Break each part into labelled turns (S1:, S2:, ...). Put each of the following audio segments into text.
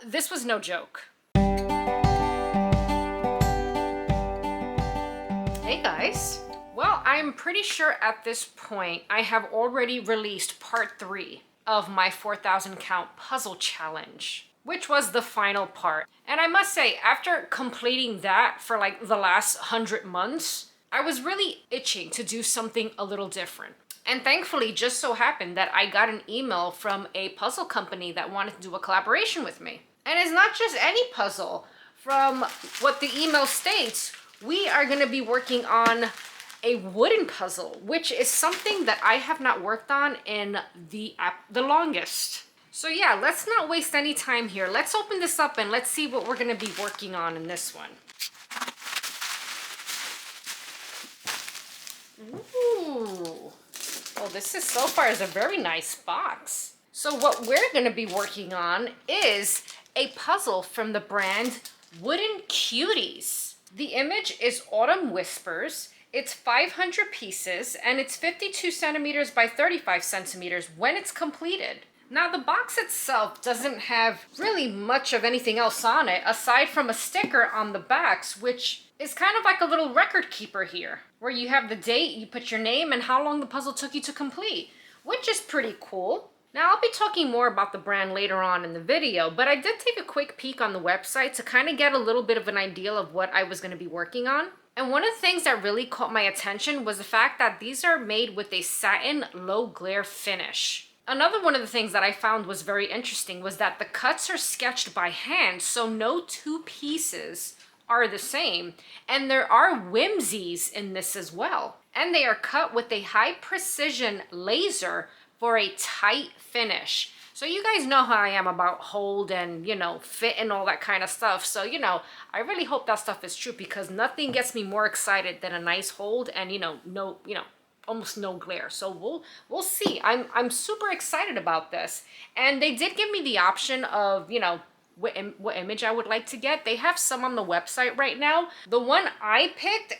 S1: this was no joke. Hey guys. Well, I'm pretty sure at this point I have already released part 3 of my 4,000 count puzzle challenge, which was the final part. And I must say, after completing that for like the last 100 months, I was really itching to do something a little different. And thankfully, just so happened that I got an email from a puzzle company that wanted to do a collaboration with me. And it's not just any puzzle. From what the email states, we are going to be working on a wooden puzzle, which is something that I have not worked on in the longest. So yeah, let's not waste any time here. Let's open this up and let's see what we're going to be working on in this one. Ooh. Well, this is so far is a very nice box. So what we're going to be working on is a puzzle from the brand Wooden Cuties. The image is Autumn Whispers. It's 500 pieces and it's 52 centimeters by 35 centimeters when it's completed. Now the box itself doesn't have really much of anything else on it aside from a sticker on the backs, which is kind of like a little record keeper here, where you have the date, you put your name, and how long the puzzle took you to complete, which is pretty cool. Now, I'll be talking more about the brand later on in the video, but I did take a quick peek on the website to kind of get a little bit of an idea of what I was going to be working on. And one of the things that really caught my attention was the fact that these are made with a satin low glare finish. Another one of the things that I found was very interesting was that the cuts are sketched by hand, so no two pieces are the same, and there are whimsies in this as well, and they are cut with a high precision laser for a tight finish. So you guys know how I am about hold and, you know, fit and all that kind of stuff. So, you know, I really hope that stuff is true, because nothing gets me more excited than a nice hold and, almost no glare. So we'll see. I'm super excited about this, and they did give me the option of, what image I would like to get. They have some on the website right now. The one I picked,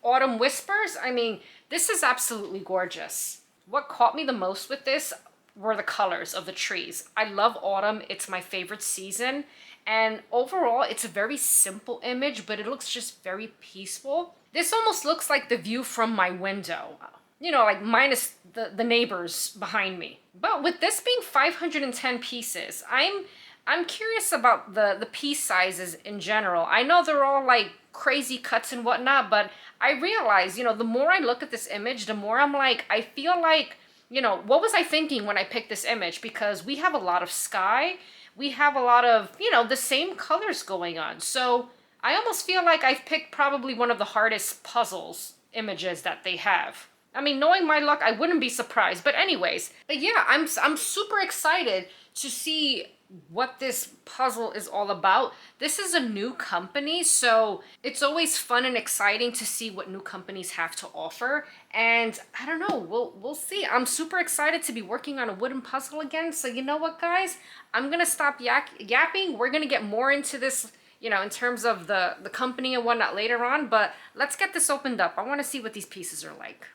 S1: Autumn Whispers, I mean, this is absolutely gorgeous. What caught me the most with this were the colors of the trees. I love autumn. It's my favorite season. And overall, it's a very simple image, but it looks just very peaceful. This almost looks like the view from my window, like minus the neighbors behind me. But with this being 510 pieces, I'm curious about the piece sizes in general. I know they're all like crazy cuts and whatnot, but I realize, the more I look at this image, the more I'm like, I feel like, what was I thinking when I picked this image? Because we have a lot of sky. We have a lot of, the same colors going on. So I almost feel like I've picked probably one of the hardest puzzles images that they have. I mean, knowing my luck, I wouldn't be surprised. But yeah, I'm super excited to see what this puzzle is all about. This is a new company, so it's always fun and exciting to see what new companies have to offer. And I don't know, we'll see. I'm super excited to be working on a wooden puzzle again. So you know what, guys? I'm gonna stop yapping. We're gonna get more into this, in terms of the company and whatnot later on. But let's get this opened up. I want to see what these pieces are like.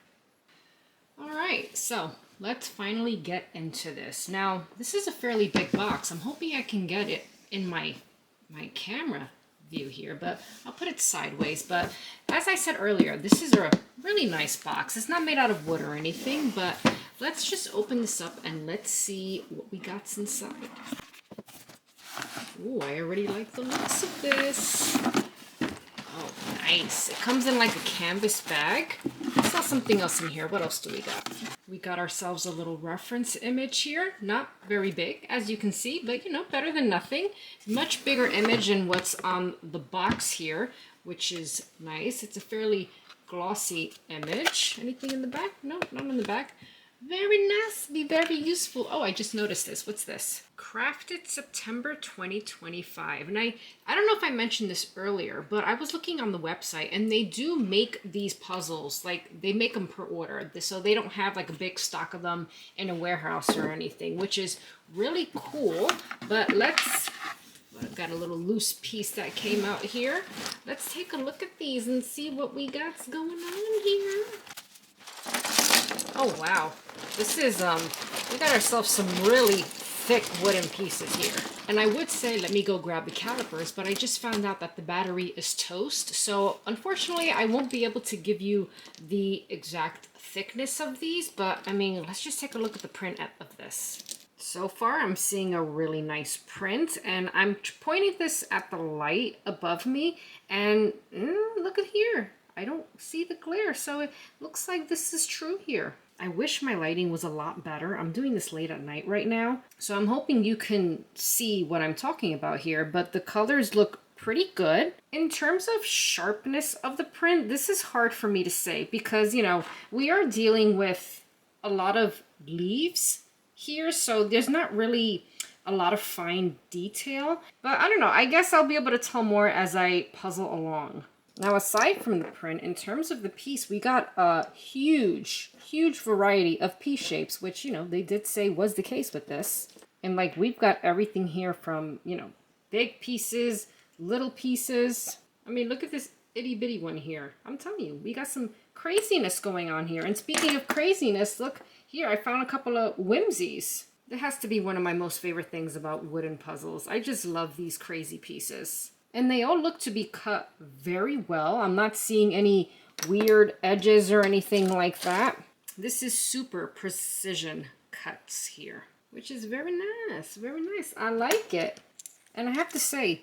S1: All right, so let's finally get into this. Now, this is a fairly big box. I'm hoping I can get it in my camera view here, but I'll put it sideways. But as I said earlier, this is a really nice box. It's not made out of wood or anything, but let's just open this up and let's see what we got inside. Ooh, I already like the looks of this. Oh, nice. It comes in like a canvas bag. I saw something else in here. What else do we got? We got ourselves a little reference image here. Not very big, as you can see, but better than nothing. Much bigger image than what's on the box here, which is nice. It's a fairly glossy image. Anything in the back? No, not in the back. Very nice, be very useful. Oh, I just noticed this. What's this? Crafted September 2025. And I don't know if I mentioned this earlier, but I was looking on the website and they do make these puzzles. Like, they make them per order. So they don't have like a big stock of them in a warehouse or anything, which is really cool. But I've got a little loose piece that came out here. Let's take a look at these and see what we got going on here. Oh, wow. This is, we got ourselves some really thick wooden pieces here. And I would say, let me go grab the calipers, but I just found out that the battery is toast. So unfortunately, I won't be able to give you the exact thickness of these, but I mean, let's just take a look at the print of this. So far, I'm seeing a really nice print, and I'm pointing this at the light above me, and look at here. I don't see the glare, so it looks like this is true here. I wish my lighting was a lot better. I'm doing this late at night right now, so I'm hoping you can see what I'm talking about here, but the colors look pretty good. In terms of sharpness of the print, this is hard for me to say because, you know, we are dealing with a lot of leaves here, so there's not really a lot of fine detail, but I don't know. I guess I'll be able to tell more as I puzzle along. Now, aside from the print, in terms of the piece, we got a huge variety of piece shapes, which, you know, they did say was the case with this. And, like, we've got everything here from, you know, big pieces, little pieces. I mean, look at this itty-bitty one here. I'm telling you, we got some craziness going on here. And speaking of craziness, look here, I found a couple of whimsies. That has to be one of my most favorite things about wooden puzzles. I just love these crazy pieces. And they all look to be cut very well. I'm not seeing any weird edges or anything like that. This is super precision cuts here, which is very nice, very nice. I like it. And I have to say,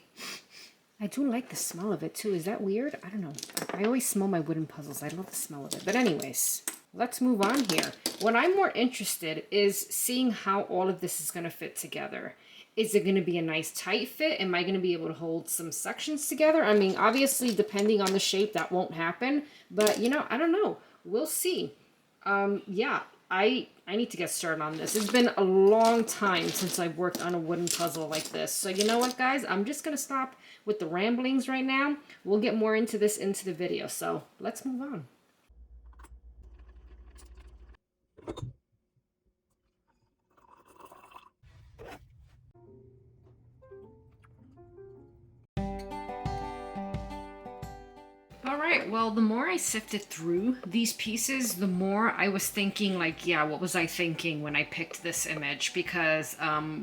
S1: I do like the smell of it too. Is that weird? I don't know. I always smell my wooden puzzles. I love the smell of it. But anyways, let's move on here. What I'm more interested is seeing how all of this is going to fit together. Is it going to be a nice tight fit? Am I going to be able to hold some sections together? I mean, obviously, depending on the shape, that won't happen. But, you know, I don't know. We'll see. Yeah, I need to get started on this. It's been a long time since I've worked on a wooden puzzle like this. So, you know what, guys? I'm just going to stop with the ramblings right now. We'll get more into this into the video. So, let's move on. All right, well, the more I sifted through these pieces, the more I was thinking, like, yeah, what was I thinking when I picked this image? Because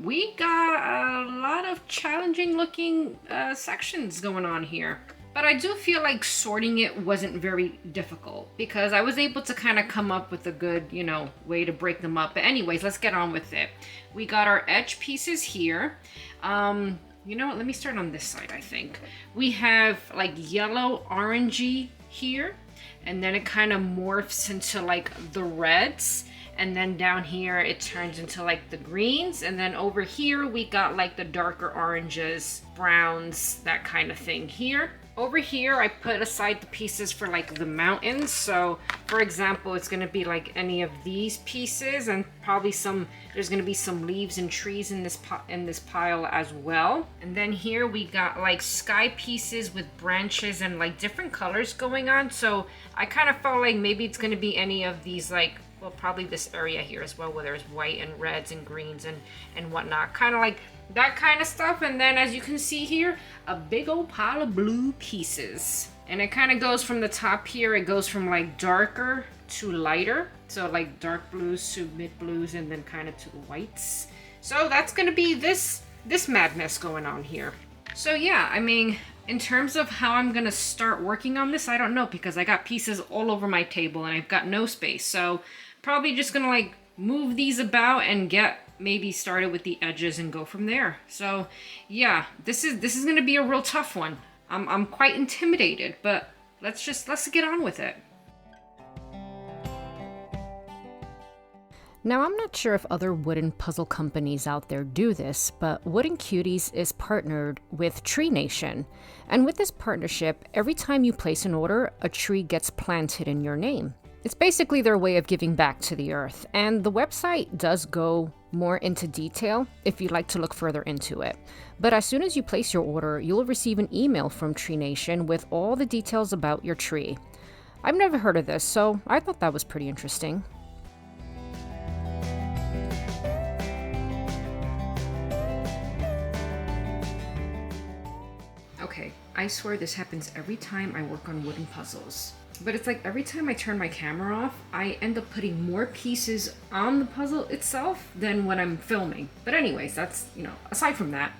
S1: we got a lot of challenging looking sections going on here. But I do feel like sorting it wasn't very difficult because I was able to kind of come up with a good, you know, way to break them up. But anyways, let's get on with it. We got our edge pieces here. You know what, let me start on this side, I think. We have like yellow orangey here, and then it kind of morphs into like the reds, and then down here it turns into like the greens, and then over here we got like the darker oranges, browns, that kind of thing here. Over here, I put aside the pieces for like the mountains. So for example, it's going to be like any of these pieces, and probably there's going to be some leaves and trees in this pile as well. And then here we got like sky pieces with branches and like different colors going on. So I kind of felt like maybe it's going to be any of these, like, well, probably this area here as well, where there's white and reds and greens and whatnot, kind of like that kind of stuff. And then as you can see here, a big old pile of blue pieces, and it kind of goes from the top here, it goes from like darker to lighter, so like dark blues to mid blues, and then kind of to the whites. So that's going to be this madness going on here. So yeah, I mean, in terms of how I'm going to start working on this, I don't know, because I got pieces all over my table and I've got no space. So probably just going to like move these about and get maybe started with the edges and go from there. So yeah, this is going to be a real tough one. I'm quite intimidated, but let's get on with it.
S2: Now, I'm not sure if other wooden puzzle companies out there do this, but Wooden Cuties is partnered with Tree Nation. And with this partnership, every time you place an order, a tree gets planted in your name. It's basically their way of giving back to the earth, and the website does go more into detail if you'd like to look further into it. But as soon as you place your order, you'll receive an email from Tree Nation with all the details about your tree. I've never heard of this, so I thought that was pretty interesting.
S1: Okay, I swear this happens every time I work on wooden puzzles. But it's like every time I turn my camera off, I end up putting more pieces on the puzzle itself than when I'm filming. But anyways, that's, you know, aside from that.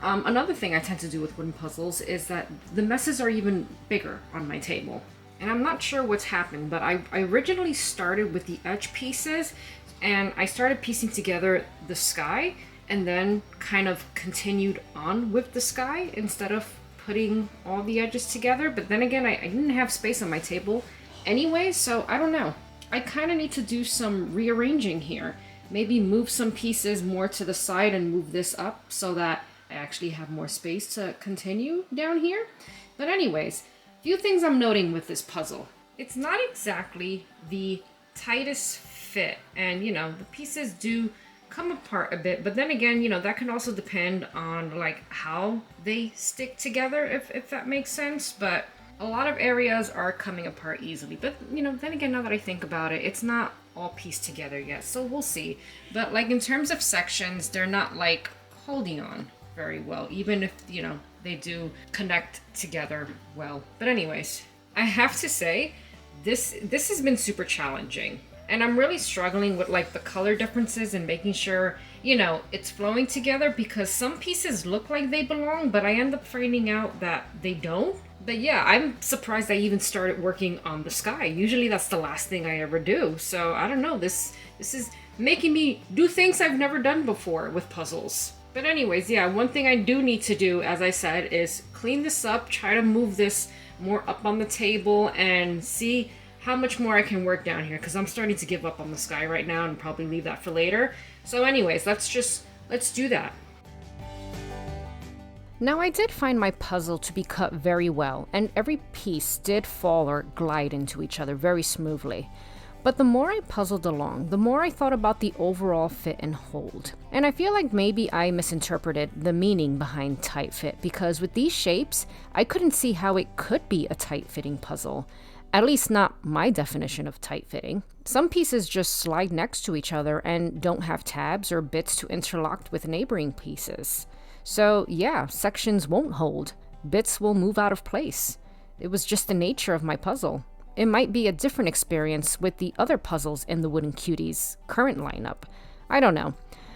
S2: Another thing I tend to do with wooden puzzles is that the messes are even bigger on my table. And I'm not sure what's happened, but I originally started with the edge pieces, and I started piecing together the sky, and then kind of continued on with the sky instead of putting all the edges together. But then again, I didn't have space on my table anyway, so I don't know. I kind of need to do some rearranging here. Maybe move some pieces more to the side and move this up so that I actually have more space to continue down here. But anyways, a few things I'm noting with this puzzle. It's not exactly the tightest fit, and the pieces do come apart a bit, but then again, that can also depend on like how they stick together, if that makes sense. But a lot of areas are coming apart easily, but then again, now that I think about it, it's not all pieced together yet, so we'll see. But like in terms of sections, they're not like holding on very well, even if they do connect together well. But anyways, I have to say this has been super challenging, and I'm really struggling with like the color differences and making sure it's flowing together, because some pieces look like they belong, but I end up finding out that they don't. But yeah, I'm surprised I even started working on the sky. Usually that's the last thing I ever do. So I don't know, this is making me do things I've never done before with puzzles. But anyways, yeah, one thing I do need to do, as I said, is clean this up, try to move this more up on the table, and see how much more I can work down here, because I'm starting to give up on the sky right now and probably leave that for later. So anyways, let's do that. Now, I did find my puzzle to be cut very well, and every piece did fall or glide into each other very smoothly. But the more I puzzled along, the more I thought about the overall fit and hold. And I feel like maybe I misinterpreted the meaning behind tight fit, because with these shapes, I couldn't see how it could be a tight-fitting puzzle. At least not my definition of tight-fitting. Some pieces just slide next to each other and don't have tabs or bits to interlock with neighboring pieces. So yeah, sections won't hold. Bits will move out of place. It was just the nature of my puzzle. It might be a different experience with the other puzzles in the Wooden Cuties current lineup. I don't know.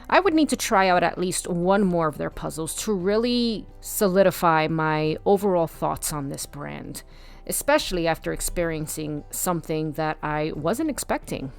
S2: I would need to try out at least one more of their puzzles to really solidify my overall thoughts on this brand, especially after experiencing something that I wasn't expecting.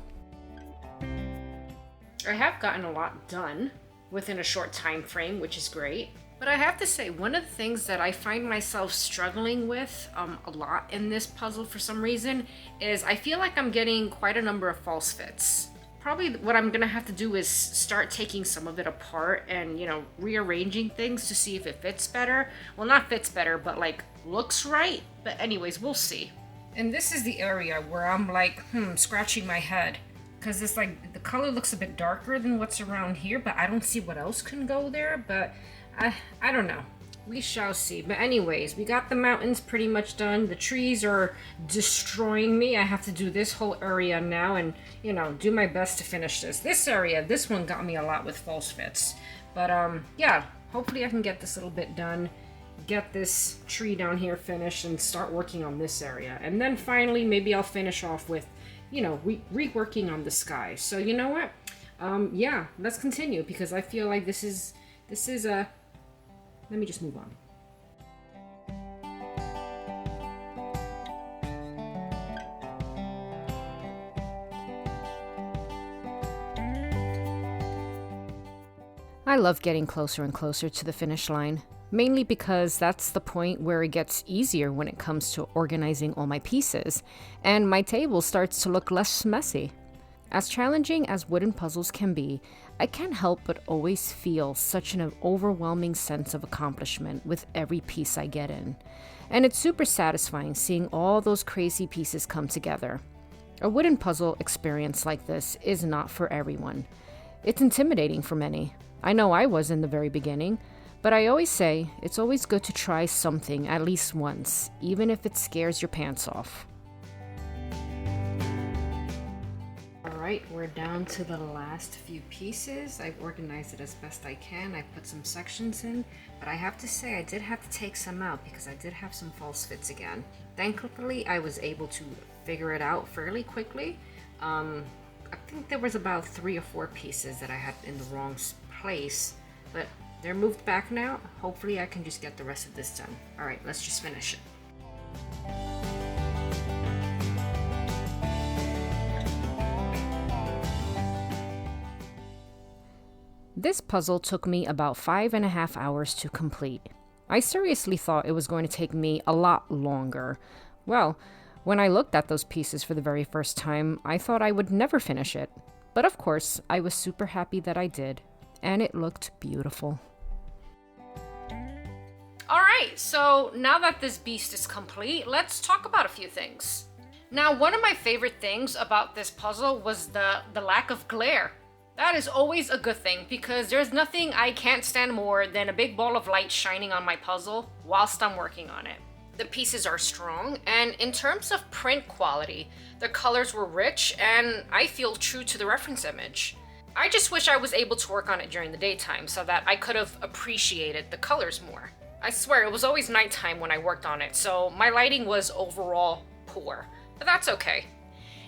S1: I have gotten a lot done within a short time frame, which is great. But I have to say, one of the things that I find myself struggling with a lot in this puzzle for some reason is I feel like I'm getting quite a number of false fits. Probably what I'm gonna have to do is start taking some of it apart and, rearranging things to see if it fits better. Well, not fits better, but like looks right. But anyways, we'll see. And this is the area where I'm like, scratching my head. Because it's like, the color looks a bit darker than what's around here, but I don't see what else can go there. But I don't know. We shall see. But anyways, we got the mountains pretty much done. The trees are destroying me. I have to do this whole area now and, do my best to finish this. This area, this one got me a lot with false fits. But yeah, hopefully I can get this little bit done, get this tree down here finished, and start working on this area. And then finally, maybe I'll finish off with, reworking on the sky. So you know what? Yeah, let's continue, because I feel like this is a... Let me just move on.
S2: I love getting closer and closer to the finish line, mainly because that's the point where it gets easier when it comes to organizing all my pieces, and my table starts to look less messy. As challenging as wooden puzzles can be, I can't help but always feel such an overwhelming sense of accomplishment with every piece I get in. And it's super satisfying seeing all those crazy pieces come together. A wooden puzzle experience like this is not for everyone. It's intimidating for many. I know I was in the very beginning, but I always say it's always good to try something at least once, even if it scares your pants off.
S1: Alright, we're down to the last few pieces. I've organized it as best I can. I put some sections in, but I have to say I did have to take some out because I did have some false fits again. Thankfully, I was able to figure it out fairly quickly. I think there was about 3 or 4 pieces that I had in the wrong place, but They're moved back now. Hopefully I can just get the rest of this done. All right, let's just finish it.
S2: This puzzle took me about 5.5 hours to complete. I seriously thought it was going to take me a lot longer. Well, when I looked at those pieces for the very first time, I thought I would never finish it. But of course, I was super happy that I did, and it looked beautiful.
S1: All right, so now that this beast is complete, let's talk about a few things. Now, one of my favorite things about this puzzle was the lack of glare. That is always a good thing because there's nothing I can't stand more than a big ball of light shining on my puzzle whilst I'm working on it. The pieces are strong, and in terms of print quality, the colors were rich and I feel true to the reference image. I just wish I was able to work on it during the daytime so that I could have appreciated the colors more. I swear it was always nighttime when I worked on it, so my lighting was overall poor, but that's okay.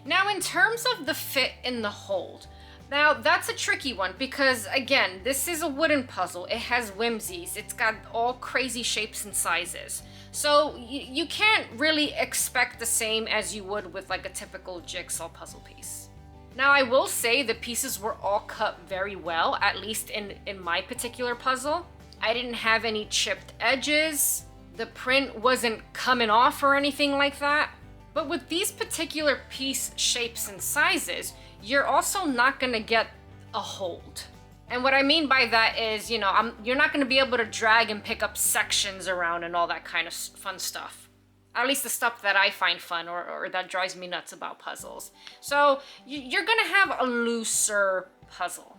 S1: Now, in terms of the fit in the hold, now that's a tricky one because again, this is a wooden puzzle. It has whimsies. It's got all crazy shapes and sizes. So you can't really expect the same as you would with like a typical jigsaw puzzle piece. Now, I will say the pieces were all cut very well, at least in my particular puzzle. I didn't have any chipped edges. The print wasn't coming off or anything like that. But with these particular piece shapes and sizes, you're also not gonna get a hold. And what I mean by that is, you're not gonna be able to drag and pick up sections around and all that kind of fun stuff. At least the stuff that I find fun or that drives me nuts about puzzles. So you're gonna have a looser puzzle.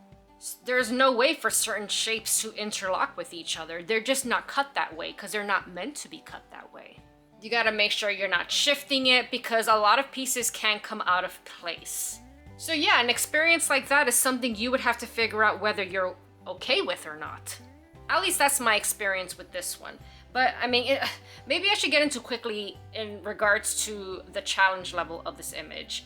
S1: There's no way for certain shapes to interlock with each other. They're just not cut that way because they're not meant to be cut that way. You gotta make sure you're not shifting it because a lot of pieces can come out of place. So yeah, an experience like that is something you would have to figure out whether you're okay with or not. At least that's my experience with this one. But I mean, maybe I should get into quickly in regards to the challenge level of this image.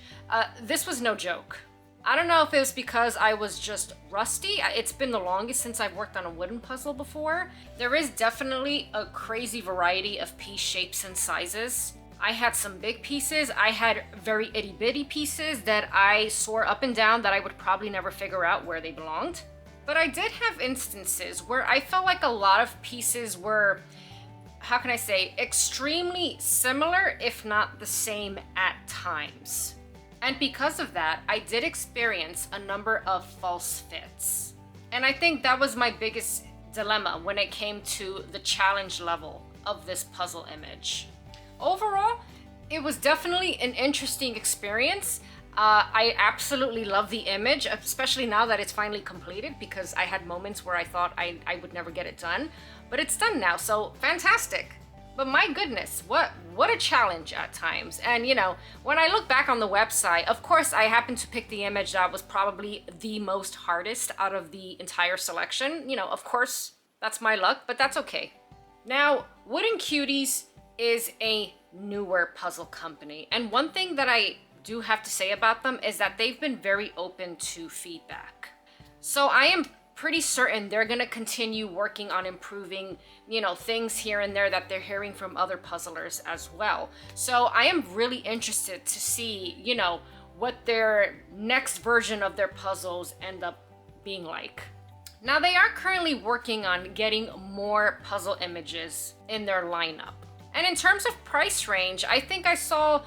S1: This was no joke. I don't know if it was because I was just rusty. It's been the longest since I've worked on a wooden puzzle before. There is definitely a crazy variety of piece shapes and sizes. I had some big pieces. I had very itty bitty pieces that I swore up and down that I would probably never figure out where they belonged. But I did have instances where I felt like a lot of pieces were, how can I say, extremely similar, if not the same at times. And because of that, I did experience a number of false fits. And I think that was my biggest dilemma when it came to the challenge level of this puzzle image. Overall, it was definitely an interesting experience. I absolutely love the image, especially now that it's finally completed because I had moments where I thought I would never get it done. But it's done now, so fantastic. But my goodness, what a challenge at times. And when I look back on the website, of course, I happened to pick the image that was probably the most hardest out of the entire selection. Of course, that's my luck, but that's okay. Now, Wooden Cuties is a newer puzzle company. And one thing that I do have to say about them is that they've been very open to feedback. So I am pretty certain they're going to continue working on improving, things here and there that they're hearing from other puzzlers as well. So I am really interested to see, what their next version of their puzzles end up being like. Now, they are currently working on getting more puzzle images in their lineup. And in terms of price range, I think I saw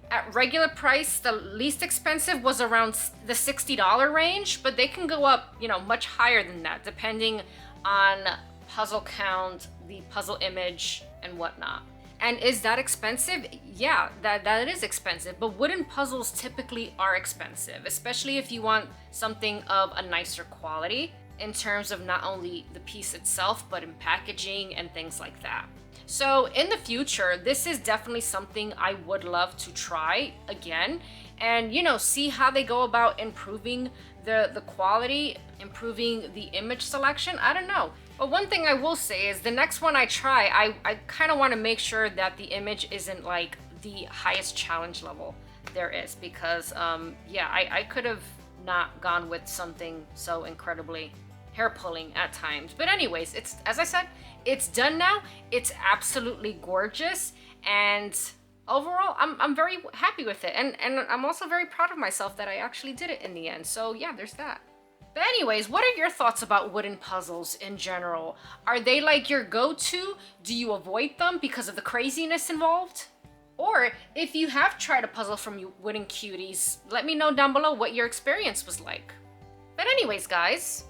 S1: at regular price, the least expensive was around the $60 range, but they can go up, much higher than that, depending on puzzle count, the puzzle image, and whatnot. And is that expensive? Yeah, that is expensive, but wooden puzzles typically are expensive, especially if you want something of a nicer quality in terms of not only the piece itself, but in packaging and things like that. So in the future, this is definitely something I would love to try again and, see how they go about improving the quality, improving the image selection. I don't know. But one thing I will say is the next one I try, I kind of want to make sure that the image isn't like the highest challenge level there is because, I could have not gone with something so incredibly hair pulling at times. But anyways, it's, as I said, it's done now. It's absolutely gorgeous, and overall I'm very happy with it, and I'm also very proud of myself that I actually did it in the end. So yeah, there's that. But anyways, what are your thoughts about wooden puzzles in general? Are they like your go-to? Do you avoid them because of the craziness involved? Or if you have tried a puzzle from Wooden Cuties, let me know down below what your experience was like. But anyways, guys,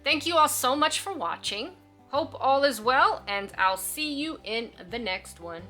S1: thank you all so much for watching. Hope all is well, and I'll see you in the next one.